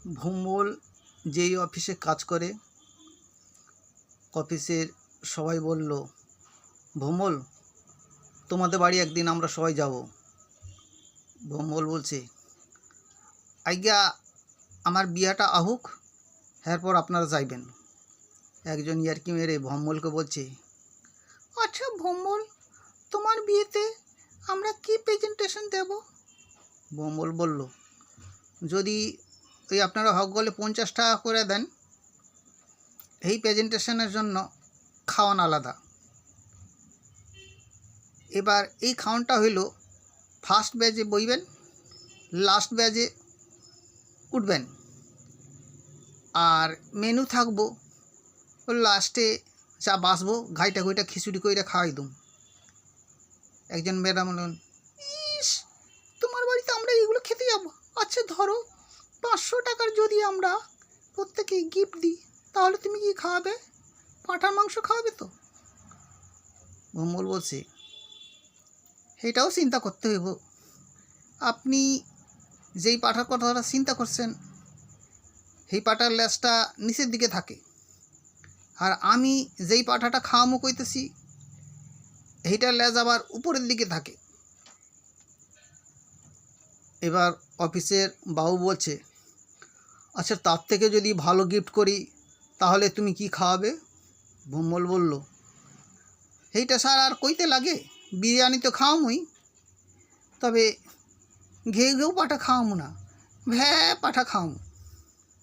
ভোম্বল যেই অফিসে কাজ করে, অফিসের সবাই বলল, ভোম্বল তোমাদের বাড়ি একদিন আমরা সবাই যাব। ভোম্বল বলছে, আজ্ঞা আমার বিয়াটা আহুক, এরপর আপনারা যাইবেন। একজন ইয়ার্কি মেরে ভোম্বলকে বলছে, আচ্ছা ভোম্বল, তোমার বিয়েতে আমরা কি প্রেজেন্টেশন দেব? ভোম্বল বলল, যদি ওই আপনারা হক গলে 50 টাকা করে দেন, এই প্রেজেন্টেশনের জন্য খাওয়ান আলাদা। এবার এই খাওয়ানটা হইল, ফার্স্ট ব্যাচে বইবেন, লাস্ট ব্যাচে উঠবেন, আর মেনু থাকবো লাস্টে যা বাসবো ঘাইটা ঘইটা খিচুড়ি কইরা খাওয়াই দুম। একজন ম্যাডাম বললেন, ইস তোমার বাড়িতে আমরা এইগুলো খেতে যাবো? আচ্ছা ধরো 500 টাকার যদি আমরা প্রত্যেকে গিফট দিই, তাহলে তুমি কি খাওয়াবে? পাঁঠার মাংস খাওয়াবে তো? ভোম্বল বলছে, এটাও চিন্তা করতে হইব। আপনি যেই পাঁঠার কথাটা চিন্তা করছেন, সেই পাঁঠার লেজটা নিচের দিকে থাকে, আর আমি যেই পাঁঠাটা খাওয়ামো কইতেছি, এইটার লেজ আবার উপরের দিকে থাকে। এবার অফিসের বাবু বলছে, আচ্ছা তার থেকে যদি ভালো গিফট করি তাহলে তুমি কি খাওয়াবে? ভোম্বল বলল, এইটা স্যার আর কইতে লাগে, বিরিয়ানি তো খাওয়ামই, তবে ঘেউ ঘেউ পাঠা খাওয়ামো না, ভ্যা পাঠা খাওয়ামো।